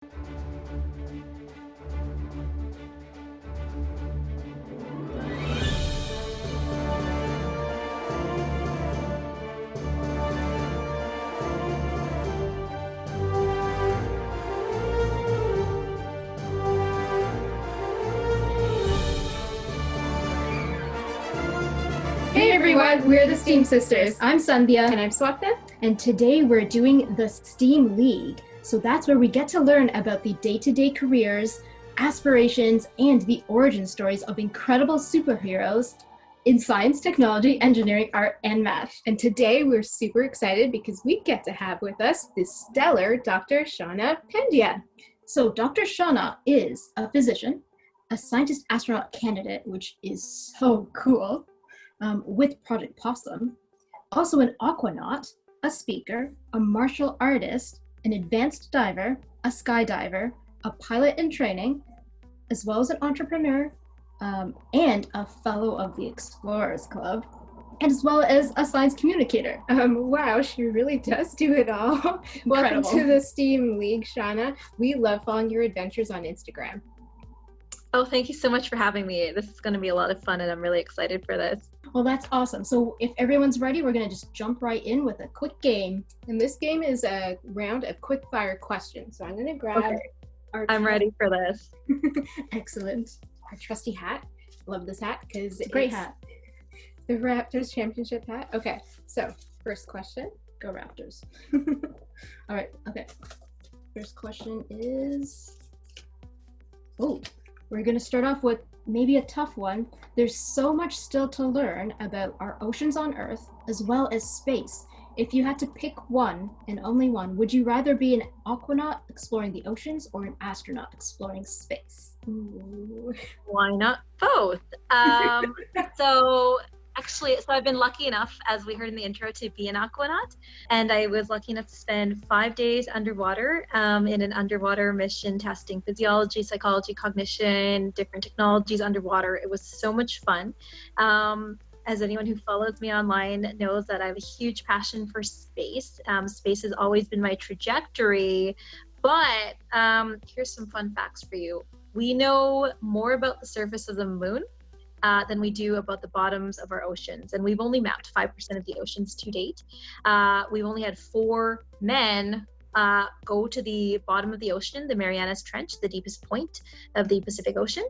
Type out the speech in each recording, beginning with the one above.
Hey everyone, we're the Steam Sisters. I'm Sandhya. And I'm Swapna. And today we're doing the STEAM League. So that's where we get to learn about the day-to-day careers, aspirations, and the origin stories of incredible superheroes in science, technology, engineering, art, and math. And today we're super excited because we get to have with us the stellar Dr. Shawna Pandya. So Dr. Shawna is a physician, a scientist astronaut candidate, which is so cool, with Project Possum, also an aquanaut, a speaker, a martial artist, an advanced diver, a skydiver, a pilot in training, as well as an entrepreneur, and a fellow of the Explorers Club, and as well as a science communicator. Wow, she really does do it all. Welcome to the STEAM League, Shawna. We love following your adventures on Instagram. Oh, thank you so much for having me. This is going to be a lot of fun and I'm really excited for this. Well, that's awesome. So if everyone's ready, we're going to just jump right in with a quick game. And this game is a round of quick fire questions. So I'm going to grab I'm ready for this. Excellent. Our trusty hat. Love this hat because It's a great hat. The Raptors championship hat. Okay, so first question. Go Raptors. All right, okay. First question is... We're going to start off with maybe a tough one. There's so much still to learn about our oceans on Earth, as well as space. If you had to pick one, and only one, would you rather be an aquanaut exploring the oceans or an astronaut exploring space? Ooh. Why not both? So I've been lucky enough, as we heard in the intro, to be an aquanaut, and I was lucky enough to spend 5 days underwater in an underwater mission testing physiology, psychology, cognition, different technologies underwater. It was so much fun. As anyone who follows me online knows that I have a huge passion for space. Space has always been my trajectory, but here's some fun facts for you. We know more about the surface of the moon than we do about the bottoms of our oceans. And we've only mapped 5% of the oceans to date. We've only had 4 men go to the bottom of the ocean, the Marianas Trench, the deepest point of the Pacific Ocean.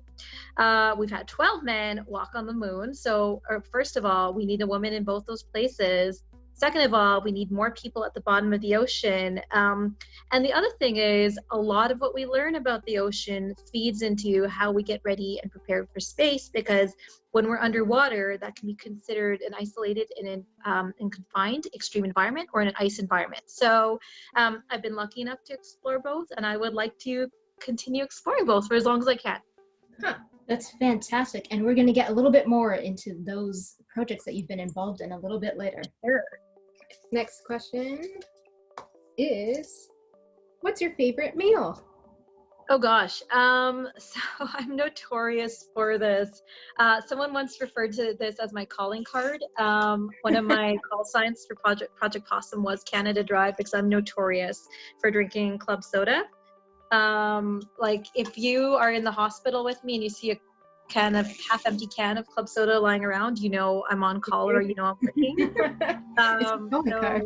We've had 12 men walk on the moon. So first of all, we need a woman in both those places. Second of all, we need more people at the bottom of the ocean. And the other thing is, a lot of what we learn about the ocean feeds into how we get ready and prepared for space, because when we're underwater, that can be considered an isolated and confined extreme environment or in an ice environment. So I've been lucky enough to explore both, and I would like to continue exploring both for as long as I can. Huh. That's fantastic. And we're going to get a little bit more into those projects that you've been involved in a little bit later. Sure. Next question is, what's your favorite meal? Oh gosh, so I'm notorious for this. Someone once referred to this as my calling card. One of my call signs for Project Possum was Canada Dry, because I'm notorious for drinking club soda. Like if you are in the hospital with me and you see a half-empty can of club soda lying around, you know I'm on call, or you know I'm working. So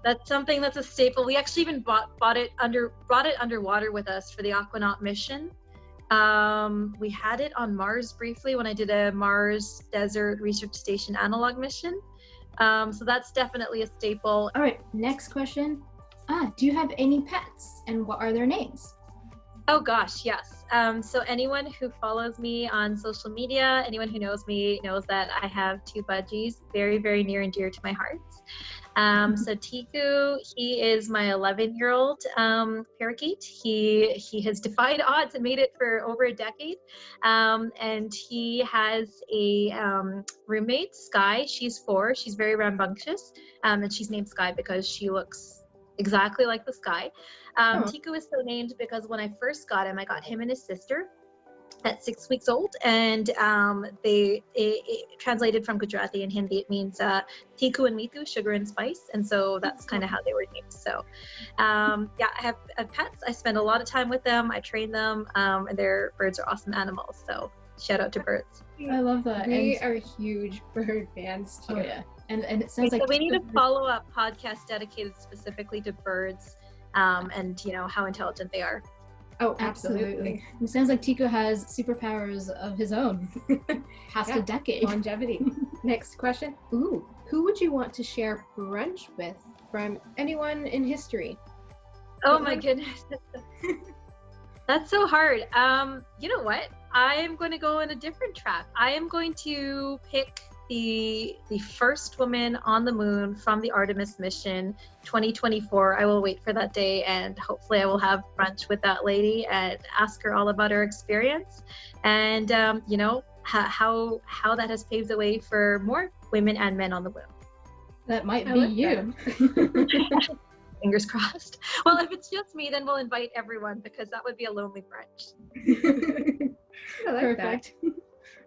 that's something that's a staple. We actually even brought it underwater with us for the Aquanaut mission. We had it on Mars briefly when I did a Mars Desert Research Station analog mission. So that's definitely a staple. All right, next question. Do you have any pets, and what are their names? Oh gosh, yes. So anyone who follows me on social media, anyone who knows me knows that I have 2 budgies, very, very near and dear to my heart. So Tiku, he is my 11-year-old parakeet. He has defied odds and made it for over a decade. And he has a roommate, Sky. She's 4. She's very rambunctious. And she's named Sky because she looks exactly like the sky. Tiku is so named because when I first got him, I got him and his sister. at 6 weeks old, and it translated from Gujarati and Hindi, it means tiku and mitu, sugar and spice, and so that's kind of how they were named. So yeah, I have pets. I spend a lot of time with them. I train them, and their birds are awesome animals. So shout out to birds. I love that. We are huge bird fans too. Oh yeah, and it sounds like so we need a follow-up podcast dedicated specifically to birds, and how intelligent they are. Oh, absolutely. It sounds like Tico has superpowers of his own. Past a decade. Longevity. Next question. Ooh, who would you want to share brunch with from anyone in history? Oh my goodness. That's so hard. You know what? I am going to go in a different track. I am going to pick the first woman on the moon from the Artemis mission 2024. I will wait for that day, and hopefully I will have brunch with that lady and ask her all about her experience, and how that has paved the way for more women and men on the moon. That might be you. Fingers crossed. Well, if it's just me, then we'll invite everyone, because that would be a lonely brunch. I like Perfect. That.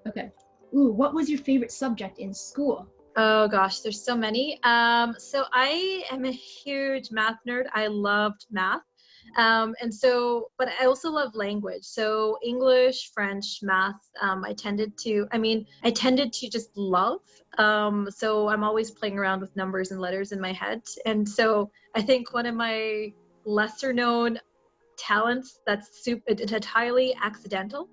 Okay. Ooh, what was your favorite subject in school? Oh gosh, there's so many. So I am a huge math nerd. I loved math. But I also love language. So English, French, math, I tended to just love. So I'm always playing around with numbers and letters in my head. And so I think one of my lesser known talents that's entirely accidental,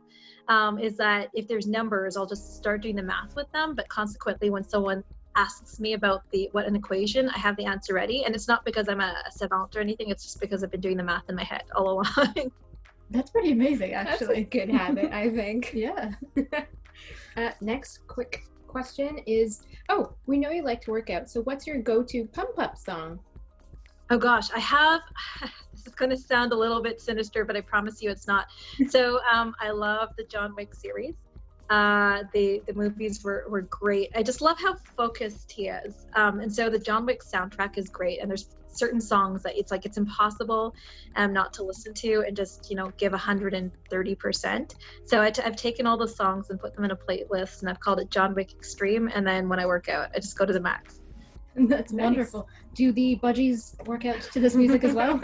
is that if there's numbers, I'll just start doing the math with them. But consequently, when someone asks me about what an equation, I have the answer ready. And it's not because I'm a savant or anything. It's just because I've been doing the math in my head all along. That's pretty amazing, actually. That's a good habit, I think. Yeah. Next quick question is, we know you like to work out. So what's your go-to pump-up song? Oh gosh, I have, this is going to sound a little bit sinister, but I promise you it's not. So I love the John Wick series. The movies were great. I just love how focused he is. And so the John Wick soundtrack is great. And there's certain songs that it's impossible not to listen to and just, give 130%. So I've taken all the songs and put them in a playlist, and I've called it John Wick Extreme. And then when I work out, I just go to the max. That's nice. Wonderful. Do the budgies work out to this music as well?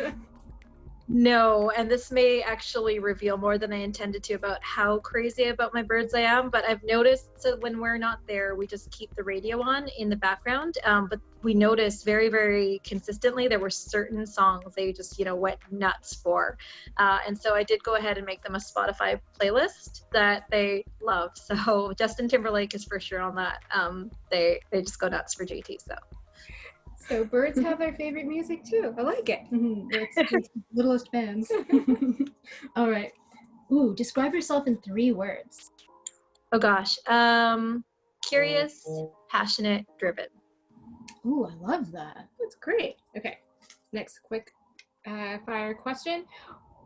No, and this may actually reveal more than I intended to about how crazy about my birds I am, but I've noticed, so when we're not there, we just keep the radio on in the background, but we noticed very, very consistently there were certain songs they just, went nuts for, and so I did go ahead and make them a Spotify playlist that they love. So Justin Timberlake is for sure on that. They just go nuts for JT, so. So birds have their favorite music too. I like it. It's littlest fans. All right. Ooh, describe yourself in 3 words. Oh gosh. Curious, passionate, driven. Ooh, I love that. That's great. Okay. Next quick fire question.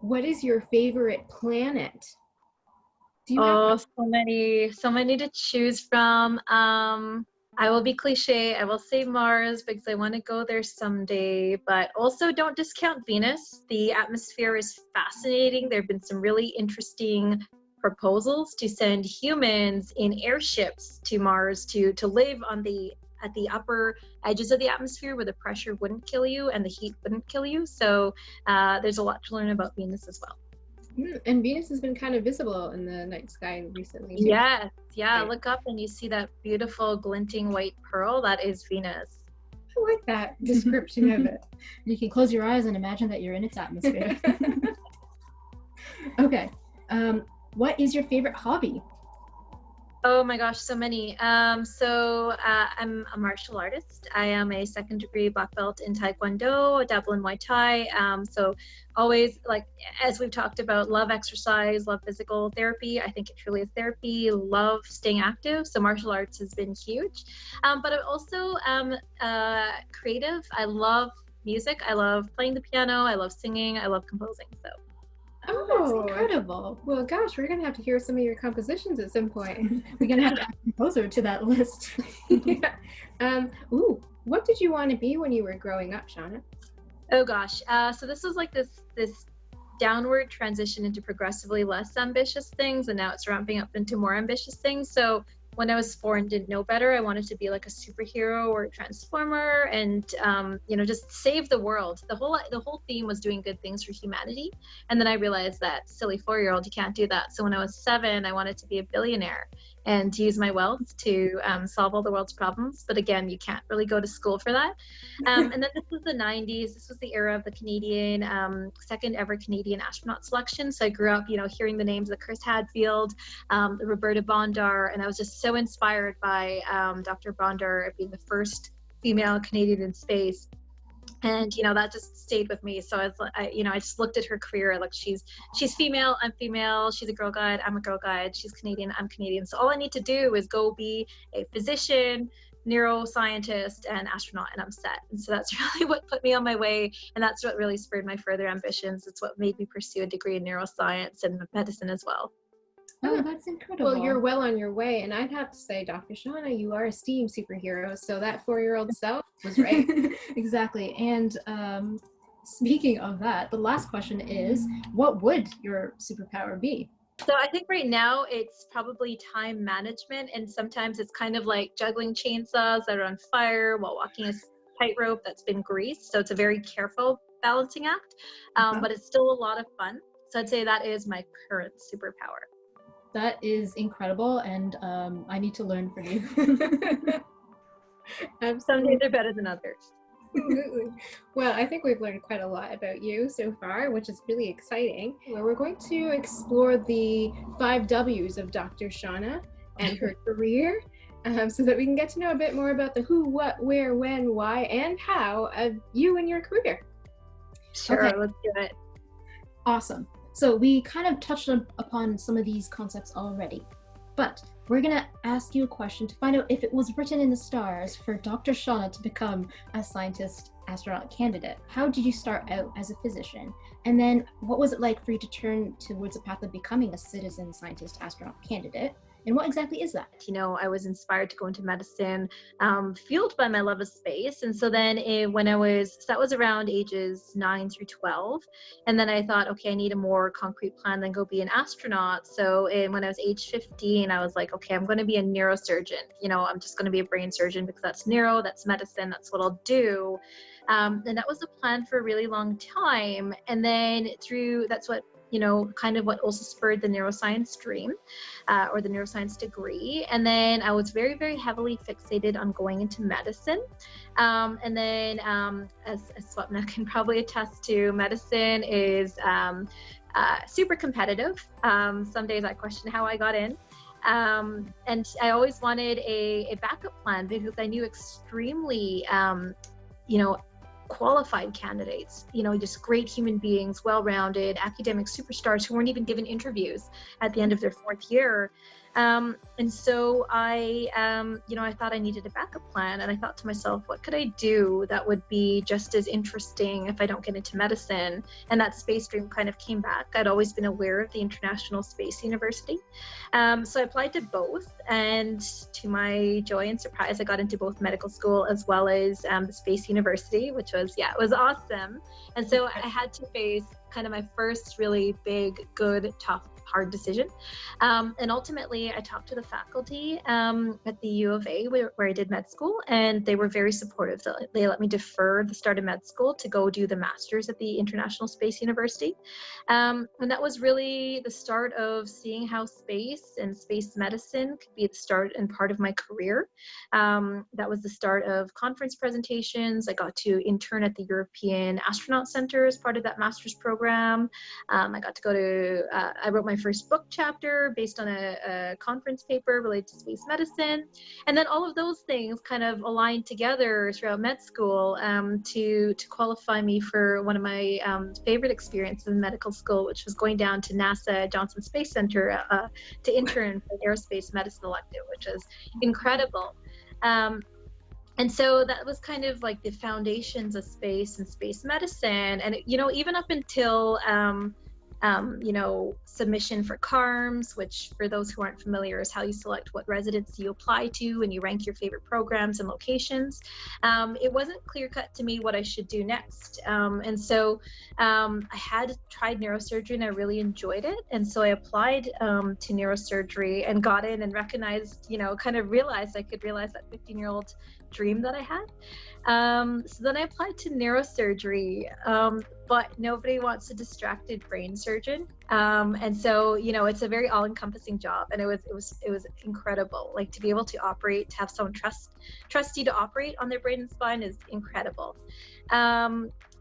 What is your favorite planet? Do you have so many to choose from. I will be cliche. I will say Mars because I want to go there someday, but also don't discount Venus. The atmosphere is fascinating. There have been some really interesting proposals to send humans in airships to Mars to live at the upper edges of the atmosphere where the pressure wouldn't kill you and the heat wouldn't kill you. So there's a lot to learn about Venus as well. And Venus has been kind of visible in the night sky recently too. Yes, yeah. Right. Look up and you see that beautiful glinting white pearl. That is Venus. I like that description of it. You can close your eyes and imagine that you're in its atmosphere. Okay. What is your favorite hobby? Oh my gosh, so many. I'm a martial artist. I am a 2nd degree black belt in Taekwondo, a dabble in Muay Thai. So always, as we've talked about, love exercise, love physical therapy. I think it truly is therapy. Love staying active. So martial arts has been huge. But I also am creative. I love music. I love playing the piano. I love singing. I love composing. So. Oh, that's incredible. Well, gosh, we're going to have to hear some of your compositions at some point. We're going to have to add a composer to that list. Yeah. What did you want to be when you were growing up, Shawna? Oh, gosh. So this was this downward transition into progressively less ambitious things, and now it's ramping up into more ambitious things. So when I was 4 and didn't know better, I wanted to be like a superhero or a transformer, and just save the world. The whole theme was doing good things for humanity. And then I realized that silly 4-year-old, you can't do that. So when I was 7, I wanted to be a billionaire and to use my wealth to solve all the world's problems. But again, you can't really go to school for that. And then this was the 90s. This was the era of the Canadian, second ever Canadian astronaut selection. So I grew up, hearing the names of Chris Hadfield, Roberta Bondar, and I was just so inspired by Dr. Bondar being the first female Canadian in space. And that just stayed with me. So I just looked at her career. Like she's female, I'm female. She's a girl guide, I'm a girl guide. She's Canadian, I'm Canadian. So all I need to do is go be a physician, neuroscientist, and astronaut, and I'm set. And so that's really what put me on my way, and that's what really spurred my further ambitions. It's what made me pursue a degree in neuroscience and medicine as well. Oh, that's incredible. Well, you're well on your way. And I'd have to say, Dr. Shawna, you are a STEAM superhero. So that 4-year-old self was right. Exactly. And speaking of that, the last question is, what would your superpower be? So I think right now it's probably time management. And sometimes it's kind of like juggling chainsaws that are on fire while walking a tightrope that's been greased. So it's a very careful balancing act, but it's still a lot of fun. So I'd say that is my current superpower. That is incredible, and I need to learn from you. Some days are better than others. Absolutely. Well, I think we've learned quite a lot about you so far, which is really exciting. Well, we're going to explore the 5 W's of Dr. Shawna and her career, so that we can get to know a bit more about the who, what, where, when, why, and how of you and your career. Sure, Okay. Let's do it. Awesome. So we kind of touched upon some of these concepts already, but we're going to ask you a question to find out if it was written in the stars for Dr. Shawna to become a scientist astronaut candidate. How did you start out as a physician? And then what was it like for you to turn towards a path of becoming a citizen scientist astronaut candidate? And what exactly is that? I was inspired to go into medicine, fueled by my love of space. And so then that was around ages 9 through 12. And then I thought, okay, I need a more concrete plan than go be an astronaut. So when I was age 15, I was like, okay, I'm going to be a neurosurgeon. I'm just going to be a brain surgeon because that's neuro, that's medicine, that's what I'll do. And that was the plan for a really long time. And then that's what kind of what also spurred the neuroscience dream, or the neuroscience degree. And then I was very, very heavily fixated on going into medicine. And then as Swapna can probably attest to, medicine is super competitive. Some days I question how I got in. And I always wanted a backup plan because I knew extremely, qualified candidates, just great human beings, well-rounded academic superstars who weren't even given interviews at the end of their 4th year. And so I thought I needed a backup plan, and I thought to myself, what could I do that would be just as interesting if I don't get into medicine? And that space dream kind of came back. I'd always been aware of the International Space University. So I applied to both, and to my joy and surprise, I got into both medical school as well as the Space University, which was, it was awesome. And so I had to face kind of my first really big, good, tough, hard decision. And ultimately, I talked to the faculty at the U of A where I did med school, and they were very supportive. So they let me defer the start of med school to go do the master's at the International Space University. And that was really the start of seeing how space and space medicine could be the start and part of my career. That was the start of conference presentations. I got to intern at the European Astronaut Center as part of that master's program. I got to go to, I wrote my first book chapter based on a conference paper related to space medicine. And then all of those things kind of aligned together throughout med school to qualify me for one of my favorite experiences in medical school, which was going down to NASA Johnson Space Center to intern for aerospace medicine elective, which was incredible. And so that was kind of like the foundations of space and space medicine. And, even up until submission for CARMS, which for those who aren't familiar is how you select what residency you apply to and you rank your favorite programs and locations. It wasn't clear cut to me what I should do next. And so I had tried neurosurgery and I really enjoyed it. And so I applied to neurosurgery and got in and recognized, kind of realized I could realize that 15-year-old dream that I had. So then I applied to neurosurgery, but nobody wants a distracted brain surgeon. And so, it's a very all-encompassing job, and it was incredible. Like, to be able to operate, to have someone trust you to operate on their brain and spine is incredible.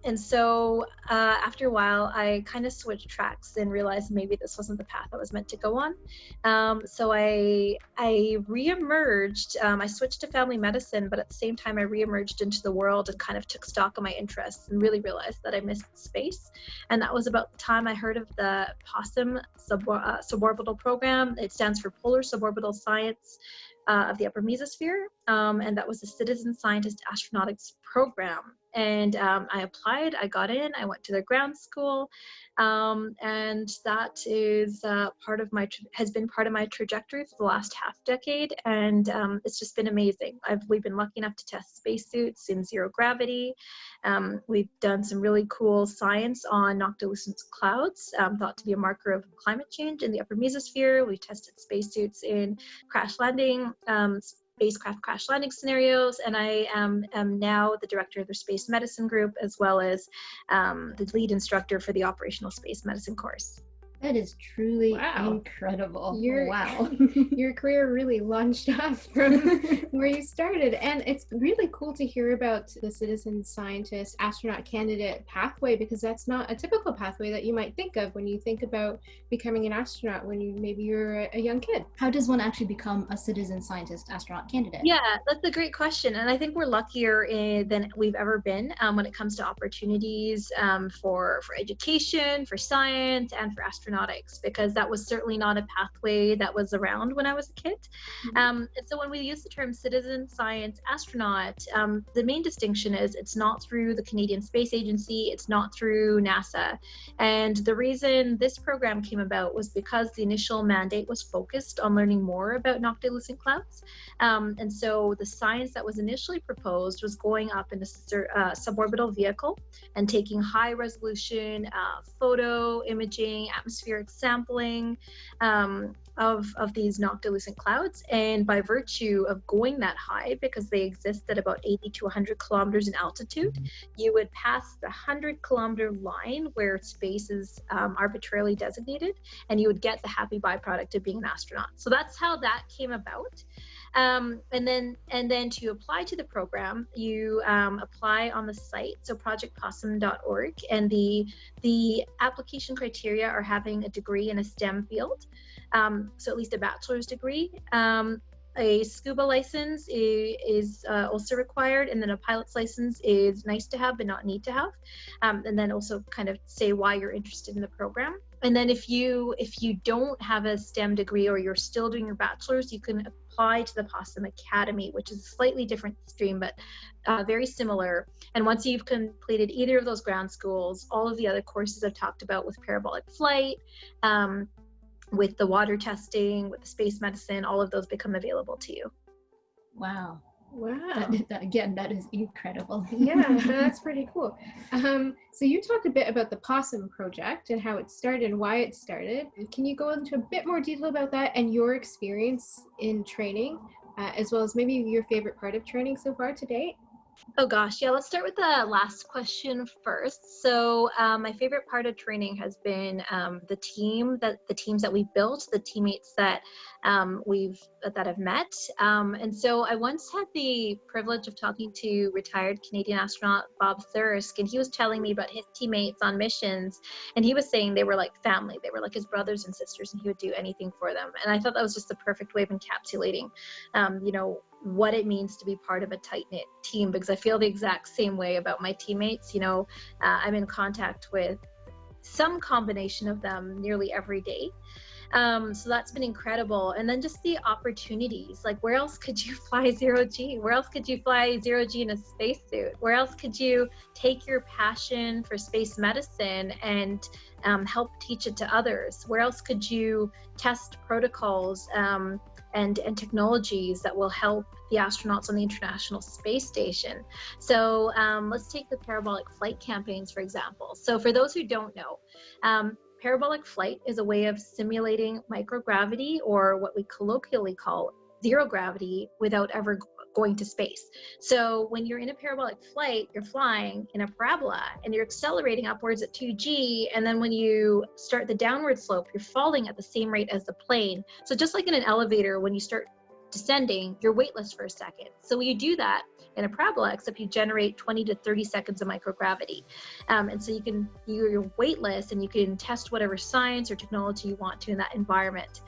And so after a while, I kind of switched tracks and realized maybe this wasn't the path I was meant to go on. So I reemerged. I switched to family medicine, but at the same time, I reemerged into the world and kind of took stock of my interests and really realized that I missed space. And that was about the time I heard of the POSSUM suborbital program. It stands for Polar Suborbital Science of the Upper Mesosphere. And that was a citizen scientist astronautics program. And I applied, I got in, I went to their ground school, and that is has been part of my trajectory for the last half decade, and it's just been amazing. We've been lucky enough to test spacesuits in zero gravity. We've done some really cool science on noctilucent clouds, thought to be a marker of climate change in the upper mesosphere. We tested spacesuits in crash landing, spacecraft crash landing scenarios, and I am now the director of the space medicine group, as well as the lead instructor for the operational space medicine course. That is truly incredible. Wow. Your career really launched off from where you started. And it's really cool to hear about the citizen scientist, astronaut candidate pathway, because that's not a typical pathway that you might think of when you think about becoming an astronaut when you're a young kid. How does one actually become a citizen scientist astronaut candidate? Yeah, that's a great question. And I think we're luckier than we've ever been when it comes to opportunities for education, for science, and for astronautics, because that was certainly not a pathway that was around when I was a kid. And so when we use the term citizen science astronaut, the main distinction is it's not through the Canadian Space Agency, it's not through NASA. And the reason this program came about was because the initial mandate was focused on learning more about noctilucent clouds. And so the science that was initially proposed was going up in a suborbital vehicle and taking high resolution photo imaging, atmospheric sampling of these noctilucent clouds. And by virtue of going that high, because they exist at about 80 to 100 kilometers in altitude, you would pass the 100-kilometer line where space is arbitrarily designated, and you would get the happy byproduct of being an astronaut. So that's how that came about. And then to apply to the program, you apply on the site, so projectpossum.org, and the application criteria are having a degree in a STEM field, so at least a bachelor's degree. A scuba license is also required, and then a pilot's license is nice to have but not need to have, and then also kind of say why you're interested in the program. And then if you don't have a STEM degree or you're still doing your bachelor's, you can apply to the POSSUM Academy, which is a slightly different stream, but very similar. And once you've completed either of those ground schools, all of the other courses I've talked about with parabolic flight, with the water testing, with the space medicine, all of those become available to you. Wow. Wow. That is incredible. Yeah, that's pretty cool. So you talked a bit about the POSSUM project and how it started and why it started. Can you go into a bit more detail about that and your experience in training, as well as maybe your favorite part of training so far to date? Oh gosh, yeah, let's start with the last question first. So my favorite part of training has been the teams that we've built, the teammates that I've met. And so I once had the privilege of talking to retired Canadian astronaut Bob Thirsk, and he was telling me about his teammates on missions, and he was saying they were like family, they were like his brothers and sisters, and he would do anything for them. And I thought that was just the perfect way of encapsulating, what it means to be part of a tight-knit team, because I feel the exact same way about my teammates. I'm in contact with some combination of them nearly every day. So that's been incredible. And then just the opportunities, like where else could you fly zero G? Where else could you fly zero G in a spacesuit? Where else could you take your passion for space medicine and help teach it to others? Where else could you test protocols and technologies that will help the astronauts on the International Space Station? So let's take the parabolic flight campaigns, for example. So for those who don't know, parabolic flight is a way of simulating microgravity, or what we colloquially call zero gravity, without ever going to space. So when you're in a parabolic flight, you're flying in a parabola and you're accelerating upwards at 2g, and then when you start the downward slope, you're falling at the same rate as the plane. So just like in an elevator, when you start descending, you're weightless for a second. So when you do that in a parabola, except you generate 20 to 30 seconds of microgravity. And so you're weightless, and you can test whatever science or technology you want to in that environment.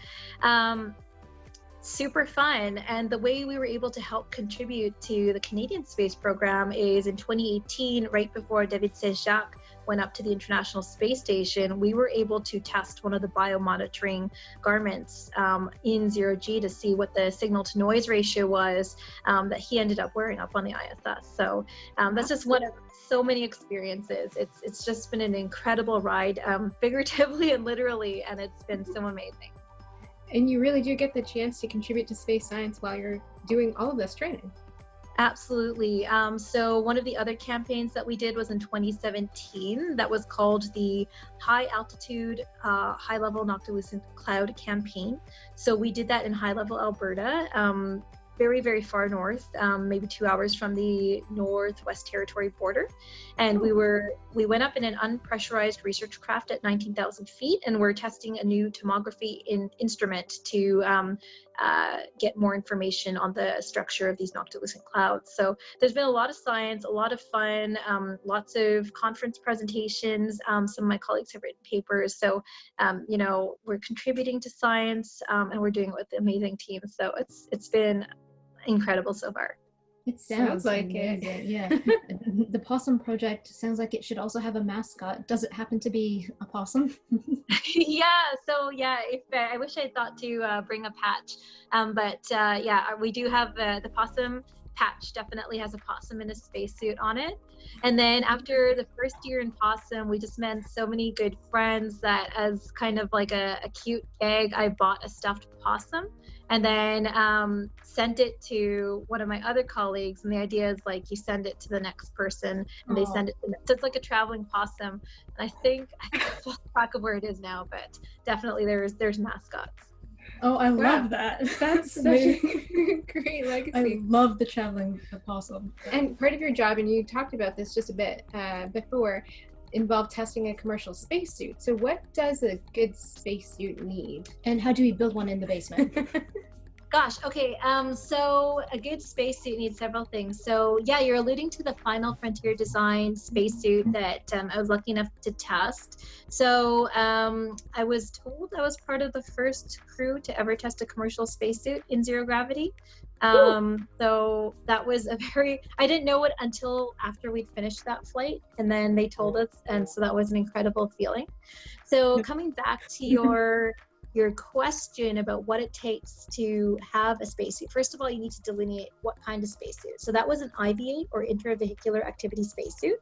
Super fun. And the way we were able to help contribute to the Canadian space program is in 2018, right before David Saint-Jacques went up to the International Space Station, we were able to test one of the biomonitoring garments in 0G to see what the signal to noise ratio was that he ended up wearing up on the ISS. So that's just one of so many experiences. It's just been an incredible ride, figuratively and literally, and it's been so amazing. And you really do get the chance to contribute to space science while you're doing all of this training. Absolutely. So one of the other campaigns that we did was in 2017 that was called the High Altitude, High Level Noctilucent Cloud campaign. So we did that in High Level, Alberta, very, very far north, maybe 2 hours from the Northwest Territory border. And we went up in an unpressurized research craft at 19,000 feet, and we're testing a new tomography instrument to get more information on the structure of these noctilucent clouds. So there's been a lot of science, a lot of fun, lots of conference presentations. Some of my colleagues have written papers. So, we're contributing to science, and we're doing it with amazing teams. So it's been incredible so far. It sounds like amazing. it. Yeah. The Possum Project sounds like it should also have a mascot. Does it happen to be a possum? If I wish I thought to bring a patch, we do have the possum patch. Definitely has a possum in a spacesuit on it. And then after the first year in possum, we just met so many good friends that, as kind of like a cute gag, I bought a stuffed possum and then sent it to one of my other colleagues. And the idea is like you send it to the next person and they send it to them. So it's like a traveling possum. And I think I lost track of where it is now, but definitely there's mascots. Oh, I love that. That's such a great legacy. I love the traveling possum. And part of your job, and you talked about this just a bit before, involved testing a commercial spacesuit. So what does a good spacesuit need? And how do we build one in the basement? Gosh, okay, so a good spacesuit needs several things. So yeah, you're alluding to the Final Frontier Design spacesuit that I was lucky enough to test. So I was told I was part of the first crew to ever test a commercial spacesuit in zero gravity. So that was I didn't know it until after we'd finished that flight, and then they told us, and so that was an incredible feeling. So coming back to your question about what it takes to have a spacesuit. First of all, you need to delineate what kind of spacesuit. So that was an IVA or intravehicular activity spacesuit.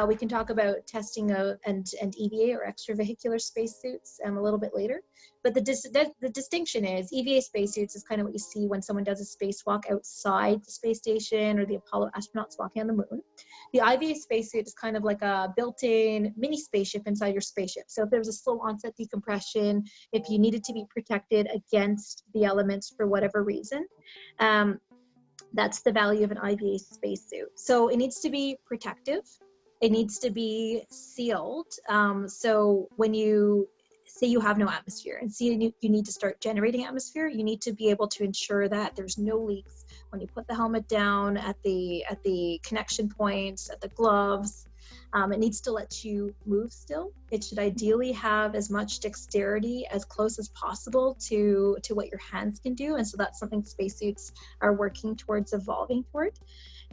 We can talk about testing and EVA or extravehicular spacesuits a little bit later. But the distinction is EVA spacesuits is kind of what you see when someone does a spacewalk outside the space station or the Apollo astronauts walking on the moon. The IVA spacesuit is kind of like a built-in mini spaceship inside your spaceship. So if there was a slow onset decompression, if you needed to be protected against the elements for whatever reason, that's the value of an IVA spacesuit. So it needs to be protective. It needs to be sealed. So when you say you have no atmosphere and see you need to start generating atmosphere, you need to be able to ensure that there's no leaks when you put the helmet down at the connection points, at the gloves. It needs to let you move still. It should ideally have as much dexterity as close as possible to what your hands can do. And so that's something spacesuits are working towards evolving toward.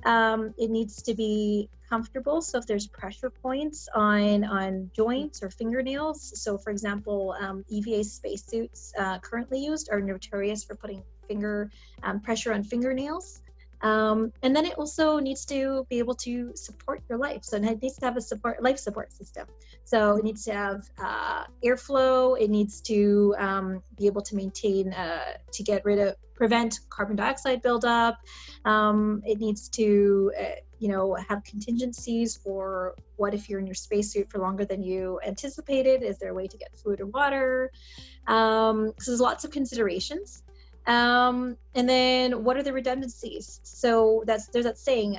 It needs to be comfortable. So if there's pressure points on joints or fingernails, so for example, EVA spacesuits currently used are notorious for putting pressure on fingernails. And then it also needs to be able to support your life. So it needs to have a life support system. So it needs to have airflow. It needs to be able to maintain, to prevent carbon dioxide buildup. It needs to, have contingencies for what if you're in your spacesuit for longer than you anticipated. Is there a way to get food or water? So there's lots of considerations. And then what are the redundancies? So there's that saying,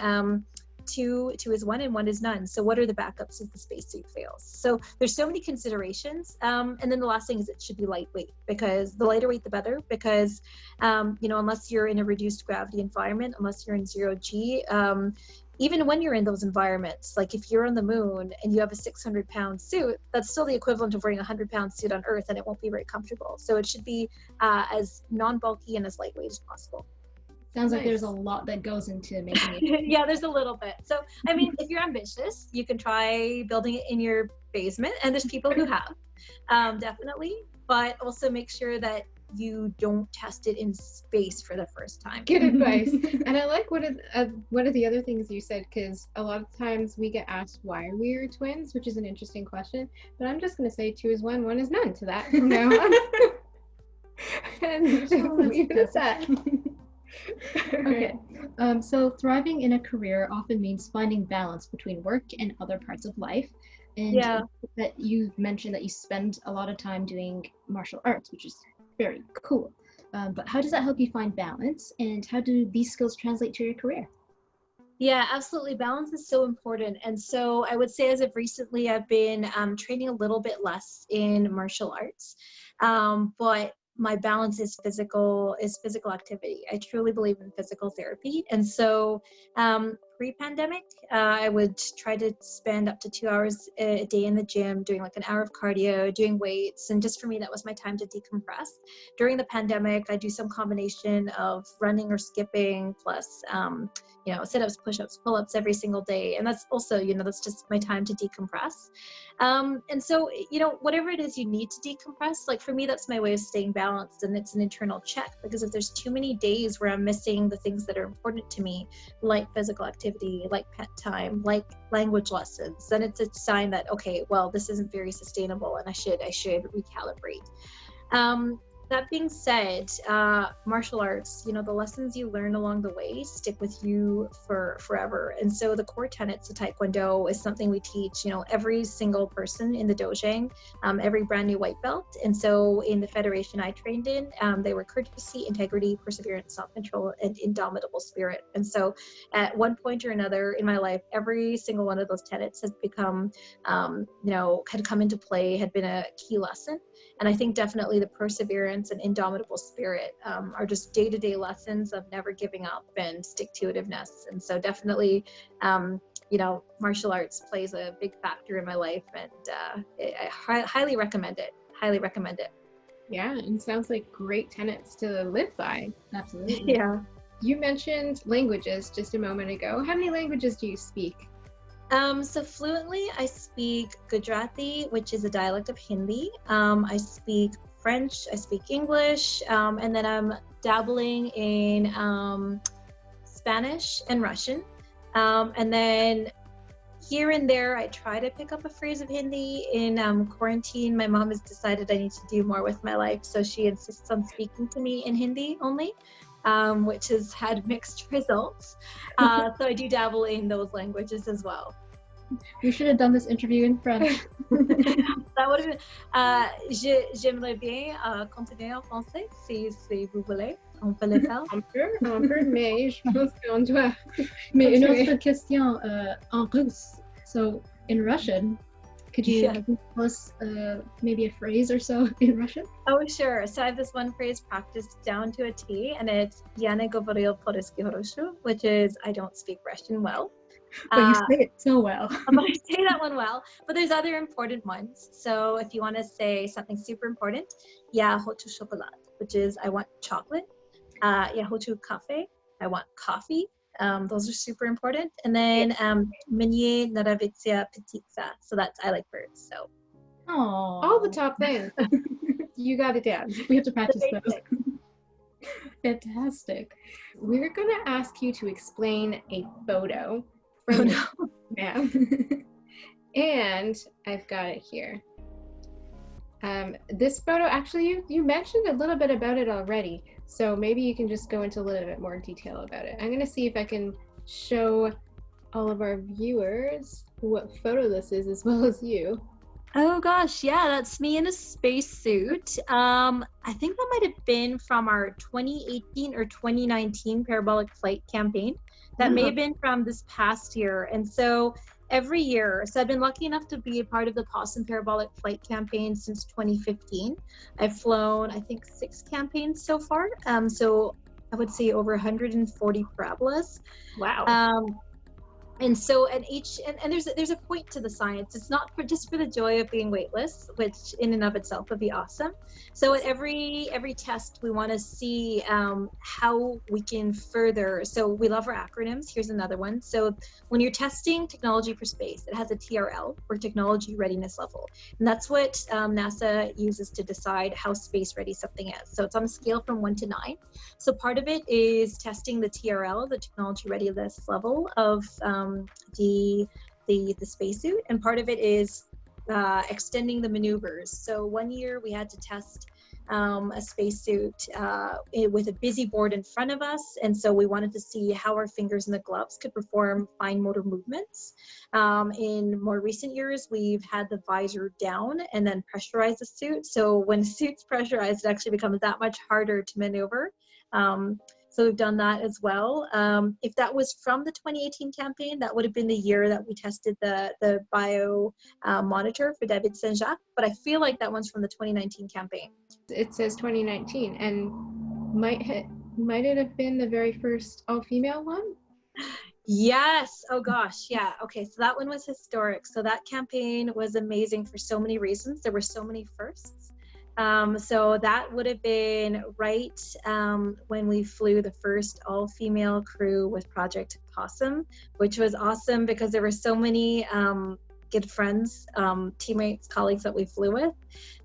two is one and one is none. So what are the backups if the spacesuit fails? So there's so many considerations. And then the last thing is it should be lightweight, because the lighter weight, the better, because, unless you're in a reduced gravity environment, unless you're in 0G, even when you're in those environments, like if you're on the moon and you have a 600-pound suit, that's still the equivalent of wearing a 100-pound suit on Earth, and it won't be very comfortable. So it should be as non-bulky and as lightweight as possible. Sounds like there's a lot that goes into making it. Yeah, there's a little bit. So, I mean, if you're ambitious, you can try building it in your basement, and there's people who have, definitely, but also make sure that you don't test it in space for the first time. Good advice. And I like one of the other things you said, because a lot of times we get asked why are we twins, which is an interesting question, but I'm just going to say 2 is 1, 1 is none to that from now on. And just leave it at that. Okay. So thriving in a career often means finding balance between work and other parts of life. And that you mentioned that you spend a lot of time doing martial arts, which is very cool. But how does that help you find balance, and how do these skills translate to your career? Yeah, absolutely. Balance is so important. And so I would say as of recently, I've been training a little bit less in martial arts, but my balance is physical activity. I truly believe in physical therapy. And so pre-pandemic, I would try to spend up to 2 hours a day in the gym, doing like an hour of cardio, doing weights. And just for me, that was my time to decompress. During the pandemic, I do some combination of running or skipping, plus, sit-ups, push-ups, pull-ups every single day. And that's also, that's just my time to decompress. And so, whatever it is you need to decompress, like for me, that's my way of staying balanced, and it's an internal check, because if there's too many days where I'm missing the things that are important to me, like physical activity, like pet time, like language lessons, then it's a sign that, okay, well, this isn't very sustainable and I should recalibrate. That being said, martial arts, the lessons you learn along the way stick with you for forever. And so the core tenets of Taekwondo is something we teach, every single person in the dojang, every brand new white belt. And so in the federation I trained in, they were courtesy, integrity, perseverance, self-control, and indomitable spirit. And so at one point or another in my life, every single one of those tenets has become, had come into play, had been a key lesson. And I think definitely the perseverance and indomitable spirit are just day-to-day lessons of never giving up and stick-to-itiveness. And so definitely, martial arts plays a big factor in my life, and I highly recommend it. Highly recommend it. Yeah, and sounds like great tenets to live by. Absolutely. Yeah. You mentioned languages just a moment ago. How many languages do you speak? So fluently, I speak Gujarati, which is a dialect of Hindi. I speak French, I speak English, and then I'm dabbling in Spanish and Russian. And then here and there, I try to pick up a phrase of Hindi. In quarantine, my mom has decided I need to do more with my life, so she insists on speaking to me in Hindi only. Which has had mixed results. So I do dabble in those languages as well. We should have done this interview in French. That would have been, j'aimerais bien continuer en français, si vous voulez. On peut le faire. On peut, mais je pense qu'on doit. Mais une autre question en russe. So in Russian, could you tell us maybe a phrase or so in Russian? Oh, sure. So I have this one phrase practiced down to a T, and it's "Я не говорю по-русски хорошо," which is I don't speak Russian well. But you say it so well. But I say that one well. But there's other important ones. So if you want to say something super important, "Я хочу шоколад," which is I want chocolate. "Я хочу кафе," I want coffee. Those are super important. And then "Мне нравится птица," so that's I like birds. So all the top things. You got it down. We have to practice those. Fantastic. We're going to ask you to explain a photo from Oh, your no. map. And I've got it here. This photo, actually, you mentioned a little bit about it already, so maybe you can just go into a little bit more detail about it. I'm going to see if I can show all of our viewers what photo this is as well as you. Oh gosh, yeah, that's me in a spacesuit. I think that might have been from our 2018 or 2019 parabolic flight campaign. That may have been from this past year. And so every year, so I've been lucky enough to be a part of the Possum Parabolic Flight campaign since 2015. I've flown, I think, 6 campaigns so far. So I would say over 140 parabolas. Wow. And so, and there's a point to the science. It's not just for the joy of being weightless, which in and of itself would be awesome. So at every test, we want to see how we can further. So we love our acronyms. Here's another one. So when you're testing technology for space, it has a TRL, or technology readiness level, and that's what NASA uses to decide how space ready something is. So it's on a scale from 1 to 9. So part of it is testing the TRL, the technology readiness level of the spacesuit, and part of it is extending the maneuvers. So one year we had to test a spacesuit with a busy board in front of us, and so we wanted to see how our fingers and the gloves could perform fine motor movements. In more recent years, we've had the visor down and then pressurize the suit. So when the suit's pressurized, it actually becomes that much harder to maneuver. So we've done that as well. If that was from the 2018 campaign, that would have been the year that we tested the bio monitor for David Saint-Jacques, but I feel like that one's from the 2019 campaign. It says 2019, and might it have been the very first all-female one? Yes. Oh gosh. Yeah. Okay. So that one was historic. So that campaign was amazing for so many reasons. There were so many firsts. So that would have been right when we flew the first all-female crew with Project Possum, which was awesome because there were so many good friends, teammates, colleagues that we flew with.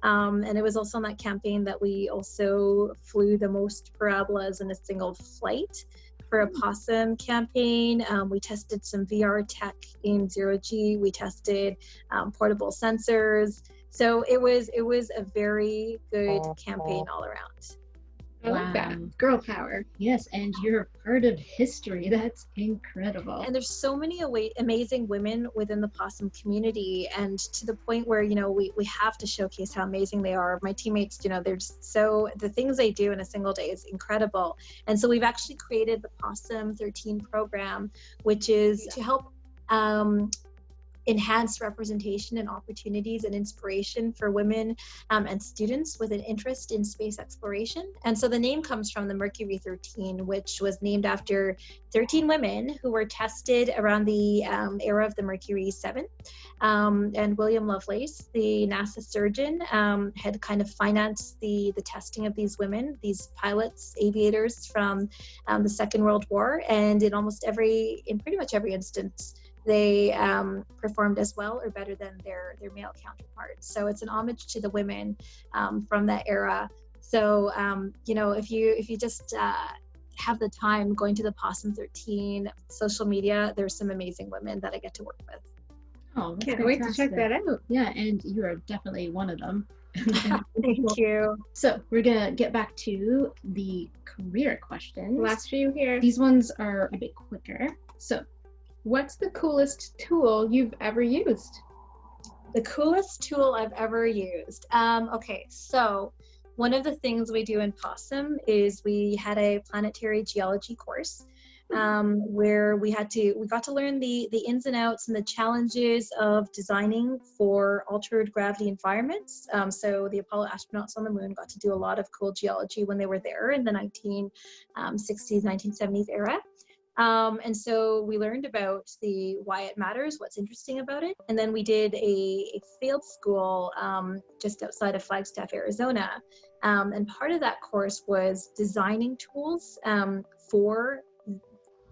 And it was also on that campaign that we also flew the most parabolas in a single flight. For a Possum campaign, we tested some VR tech in 0G. We tested portable sensors. So it was a very good campaign all around. I like that. Girl power. Yes, and you're part of history. That's incredible. And there's so many amazing women within the Possum community, and to the point where, you know, we have to showcase how amazing they are. My teammates, you know, they're just the things they do in a single day is incredible. And so we've actually created the Possum 13 program, which is to help enhance representation and opportunities and inspiration for women and students with an interest in space exploration. And so the name comes from the Mercury 13, which was named after 13 women who were tested around the era of the Mercury 7. And William Lovelace, the NASA surgeon, had kind of financed the testing of these women, these pilots, aviators from the Second World War. And in pretty much every instance, they performed as well or better than their male counterparts. So it's an homage to the women from that era. So you know, if you just have the time going to the Possum 13 social media, there's some amazing women that I get to work with. Oh, can't wait to check that out. Yeah, and you are definitely one of them. Thank you. So we're gonna get back to the career questions. Last few here. These ones are a bit quicker. So, what's the coolest tool you've ever used? The coolest tool I've ever used. Okay, so one of the things we do in Possum is we had a planetary geology course where we got to learn the ins and outs and the challenges of designing for altered gravity environments. So the Apollo astronauts on the moon got to do a lot of cool geology when they were there in the 1960s, 1970s era. And so we learned about why it matters, what's interesting about it. And then we did a field school just outside of Flagstaff, Arizona. And part of that course was designing tools for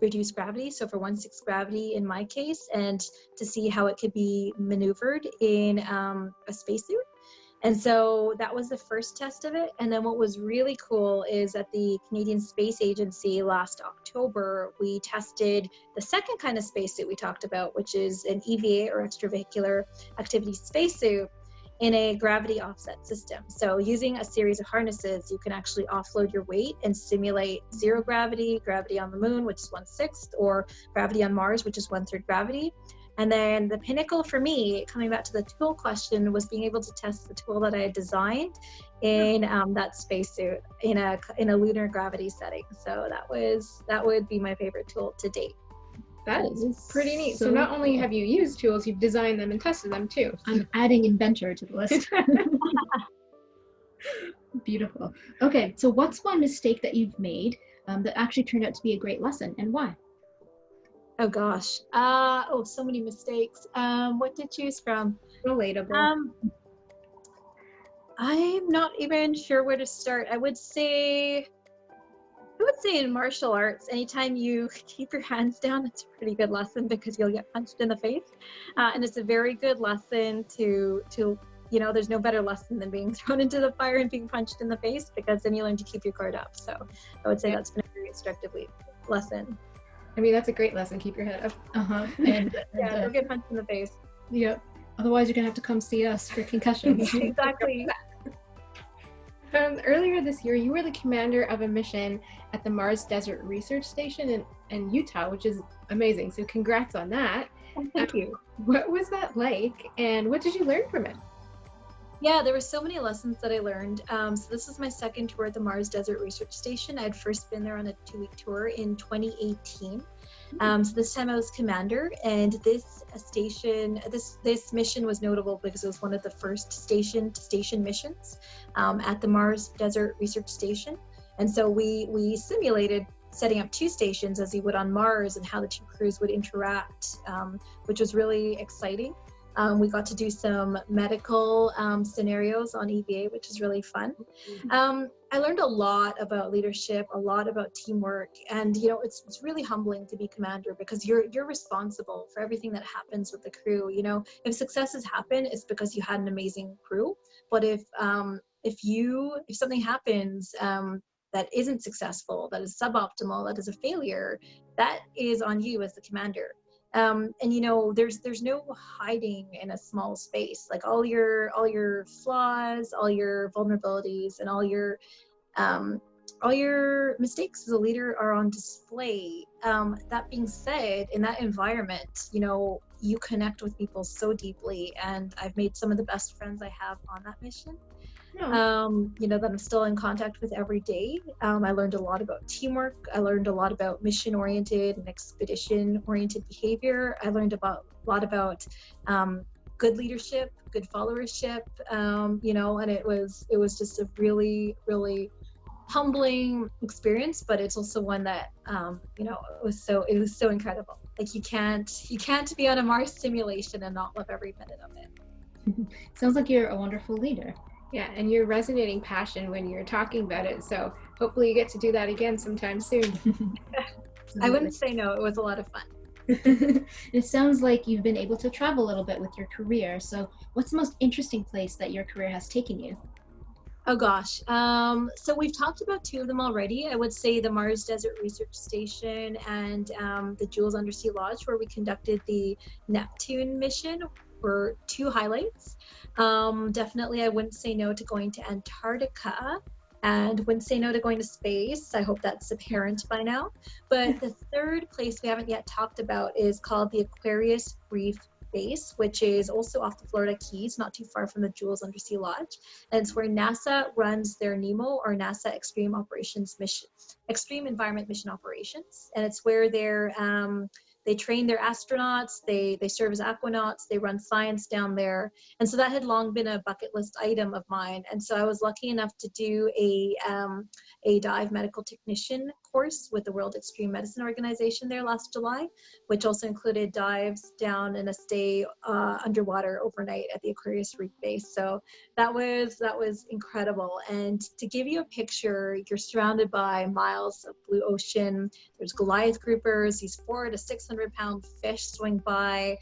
reduced gravity, so for 1/6 gravity in my case, and to see how it could be maneuvered in a spacesuit. And so that was the first test of it. And then what was really cool is at the Canadian Space Agency last October, we tested the second kind of spacesuit we talked about, which is an EVA or extravehicular activity spacesuit in a gravity offset system. So using a series of harnesses, you can actually offload your weight and simulate zero gravity, gravity on the moon, which is 1/6, or gravity on Mars, which is 1/3 gravity. And then the pinnacle for me, coming back to the tool question, was being able to test the tool that I had designed in that spacesuit in a lunar gravity setting. So that would be my favorite tool to date. That is pretty neat. So not only have you used tools, you've designed them and tested them too. I'm adding inventor to the list. Beautiful. Okay, so what's one mistake that you've made that actually turned out to be a great lesson, and why? Oh gosh. So many mistakes. What to choose from? Relatable. I'm not even sure where to start. I would say in martial arts, anytime you keep your hands down, it's a pretty good lesson because you'll get punched in the face. And it's a very good lesson to there's no better lesson than being thrown into the fire and being punched in the face, because then you learn to keep your guard up. So I would say that's been a very instructive lesson. I mean, that's a great lesson. Keep your head up. And don't get punched in the face. Yep. Otherwise, you're gonna have to come see us for concussions. Exactly. Earlier this year, you were the commander of a mission at the Mars Desert Research Station in Utah, which is amazing. So congrats on that. Thank you. What was that like, and what did you learn from it? Yeah, there were so many lessons that I learned. So this is my second tour at the Mars Desert Research Station. I had first been there on a 2-week tour in 2018. So this time I was commander, and this mission was notable because it was one of the first station-to-station missions at the Mars Desert Research Station. And so we simulated setting up 2 stations as you would on Mars, and how the 2 crews would interact, which was really exciting. We got to do some medical scenarios on EVA, which is really fun. I learned a lot about leadership, a lot about teamwork, and it's really humbling to be commander, because you're responsible for everything that happens with the crew. If successes happen, it's because you had an amazing crew. But if something happens that isn't successful, that is suboptimal, that is a failure, that is on you as the commander. And there's no hiding in a small space. Like all your flaws, all your vulnerabilities, and all your mistakes as a leader are on display. That being said, in that environment, you connect with people so deeply, and I've made some of the best friends I have on that mission. That I'm still in contact with every day. I learned a lot about teamwork. I learned a lot about mission-oriented and expedition-oriented behavior. I learned a lot about good leadership, good followership, and it was just a really, really humbling experience, but it's also one that, it was so incredible. Like you can't be on a Mars simulation and not love every minute of it. Sounds like you're a wonderful leader. Yeah, and you're resonating passion when you're talking about it. So hopefully you get to do that again sometime soon. I wouldn't say no. It was a lot of fun. It sounds like you've been able to travel a little bit with your career. So what's the most interesting place that your career has taken you? Oh gosh. So we've talked about 2 of them already. I would say the Mars Desert Research Station and the Jules Undersea Lodge, where we conducted the Neptune mission, were 2 highlights. Definitely I wouldn't say no to going to Antarctica, and wouldn't say no to going to space. I hope that's apparent by now. But the third place we haven't yet talked about is called the Reef base, which is also off the Florida Keys, not too far from the Jules Undersea Lodge. And it's where NASA runs their NEMO, or NASA Extreme Environment Mission Operations. And it's where they train their astronauts, they serve as aquanauts, they run science down there. And so that had long been a bucket list item of mine. And so I was lucky enough to do a dive medical technician course with the World Extreme Medicine Organization there last July, which also included dives down and a stay underwater overnight at the Reef base. So that was incredible. And to give you a picture, you're surrounded by miles of blue ocean. There's Goliath groupers, these 400 to 600-pound fish swing by.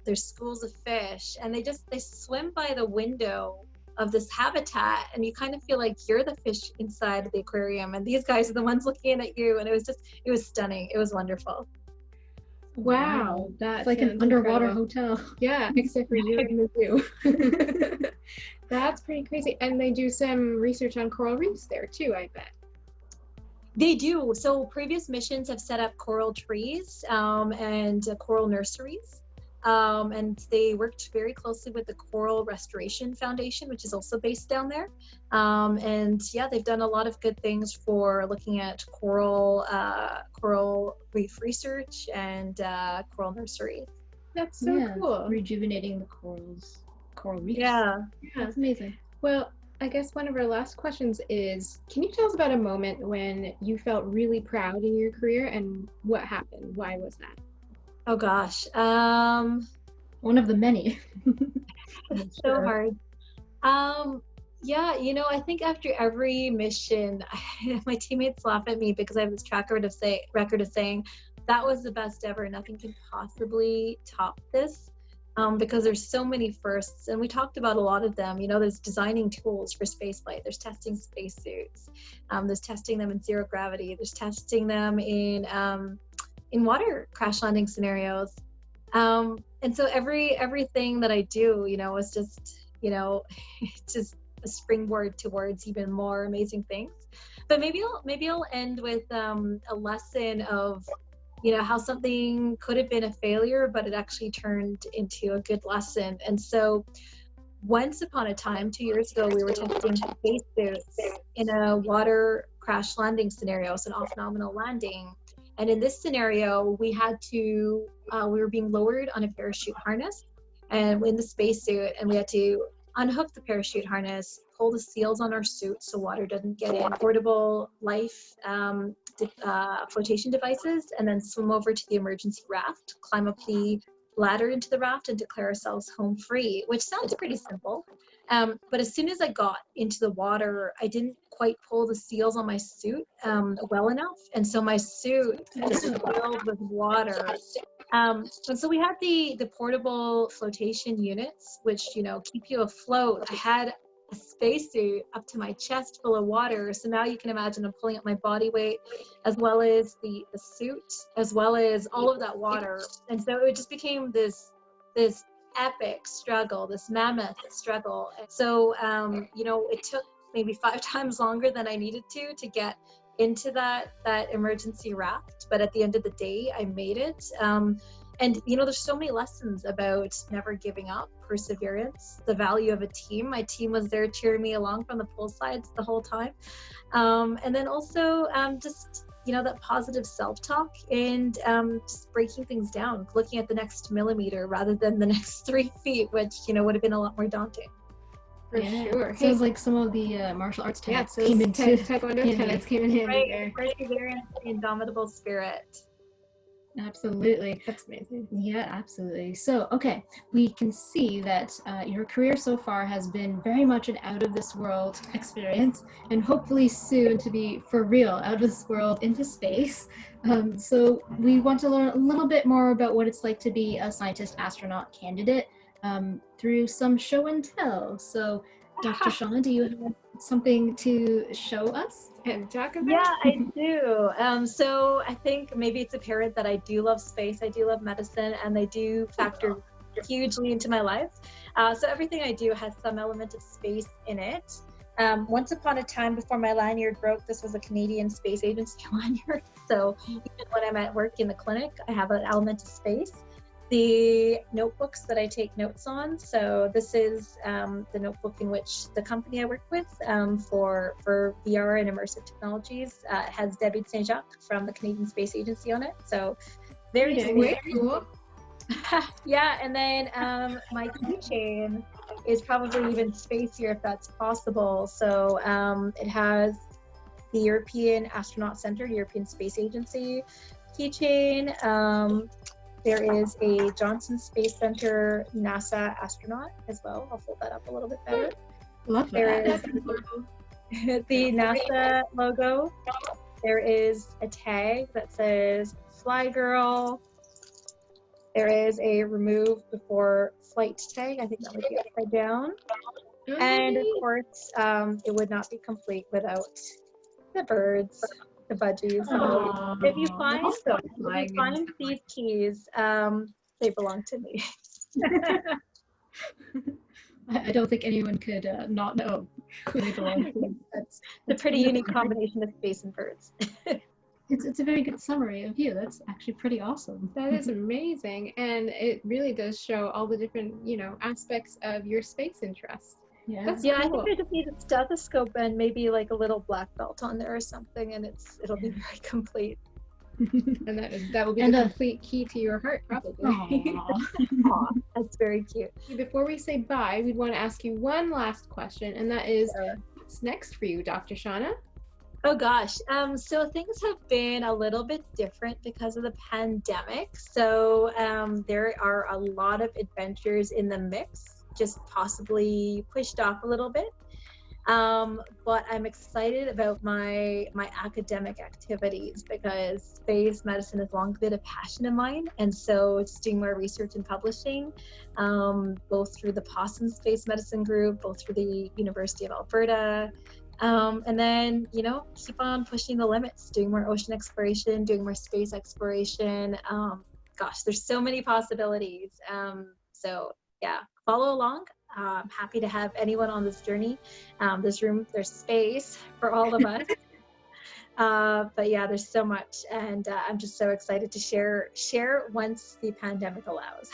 There's schools of fish, and they swim by the window of this habitat, and you kind of feel like you're the fish inside the aquarium and these guys are the ones looking at you, and it was stunning. It was wonderful. Wow, that's like an underwater hotel. Yeah, except for you in the zoo. That's pretty crazy. And they do some research on coral reefs there too, I bet. They do. So previous missions have set up coral trees and coral nurseries. And they worked very closely with the Coral Restoration Foundation, which is also based down there. And yeah, they've done a lot of good things for looking at coral reef research and coral nurseries. That's so cool. Rejuvenating the coral reefs. Yeah. That's amazing. Well, I guess one of our last questions is, can you tell us about a moment when you felt really proud in your career and what happened? Why was that? Oh gosh. One of the many. It's so hard. Yeah, I think after every mission, my teammates laugh at me because I have this track record of saying that was the best ever. Nothing can possibly top this. Because there's so many firsts, and we talked about a lot of them. There's designing tools for spaceflight, there's testing spacesuits, there's testing them in zero gravity, there's testing them in water crash landing scenarios. And so everything that I do, is just, it's just a springboard towards even more amazing things. But maybe I'll end with a lesson of, how something could have been a failure, but it actually turned into a good lesson. And so once upon a time, 2 years ago, we were testing spacesuits in a water crash landing scenario, so an off-nominal landing. And in this scenario, we were being lowered on a parachute harness and in the spacesuit, and we had to unhook the parachute harness, pull the seals on our suit so water doesn't get in, portable life flotation devices, and then swim over to the emergency raft, climb up the ladder into the raft, and declare ourselves home free, which sounds pretty simple. But as soon as I got into the water, I didn't quite pull the seals on my suit well enough, and so my suit just filled with water. And so we had the portable flotation units, which keep you afloat. I had a spacesuit up to my chest full of water, so now you can imagine I'm pulling up my body weight, as well as the suit, as well as all of that water, and so it just became this epic struggle, this mammoth struggle. And so it took maybe 5 times longer than I needed to get into that emergency raft, but at the end of the day I made it. And there's so many lessons about never giving up, perseverance, the value of a team. My team was there cheering me along from the poolsides the whole time, and then also just that positive self-talk and just breaking things down, looking at the next millimeter rather than the next 3 feet, which would have been a lot more daunting. For sure. So it's like some of the martial arts tenets came into taekwondo tenets came in handy there. Perseverance, indomitable spirit. Absolutely. That's amazing. Yeah, absolutely. So, okay, we can see that your career so far has been very much an out of this world experience, and hopefully soon to be for real out of this world into space. So we want to learn a little bit more about what it's like to be a scientist astronaut candidate through some show and tell. So Dr. Shawna, do you have something to show us and talk about? Yeah, I do. So I think maybe it's apparent that I do love space, I do love medicine, and they do factor hugely into my life. So everything I do has some element of space in it. Once upon a time, before my lanyard broke, this was a Canadian Space Agency lanyard. So even when I'm at work in the clinic, I have an element of space. The notebooks that I take notes on. So this is the notebook in which the company I work with for VR and immersive technologies has Debbie St. Jacques from the Canadian Space Agency on it. So very cool. Yeah, and then my keychain is probably even spacier if that's possible. So it has the European Astronaut Center, European Space Agency keychain. There is a Johnson Space Center NASA astronaut as well. I'll fold that up a little bit better. Love that. There is the NASA logo. There is a tag that says Fly Girl. There is a remove before flight tag. I think that would be upside down. And of course, it would not be complete without the birds, the budgies. So if you find these keys, they belong to me. I don't think anyone could not know who they belong to. That's a pretty unique combination of space and birds. It's a very good summary of you. That's actually pretty awesome. That is amazing, and it really does show all the different, aspects of your space interest. Yeah. That's Yeah, cool. I think I just need a stethoscope and maybe like a little black belt on there or something, and it'll be very complete. And that will be the complete key to your heart, probably. Aw, that's very cute. Before we say bye, we'd want to ask you one last question, and that is, what's next for you, Dr. Shawna? Oh gosh, so things have been a little bit different because of the pandemic. So there are a lot of adventures in the mix, just possibly pushed off a little bit. But I'm excited about my academic activities because space medicine has long been a passion of mine. And so just doing more research and publishing, both through the Possum Space Medicine Group, both through the University of Alberta, and then, keep on pushing the limits, doing more ocean exploration, doing more space exploration. Gosh, there's so many possibilities. So yeah, follow along. I'm happy to have anyone on this journey. There's space for all of us. But yeah, there's so much, and I'm just so excited to share once the pandemic allows.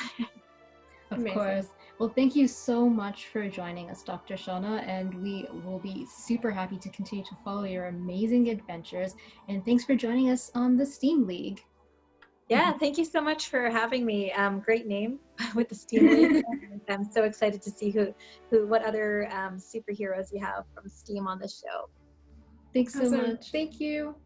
Of course. Well, thank you so much for joining us, Dr. Shawna, and we will be super happy to continue to follow your amazing adventures. And thanks for joining us on the STEAM League. Yeah, thank you so much for having me. Great name with the STEAM League. I'm so excited to see what other superheroes you have from STEAM on the show. Thanks so much. Thank you.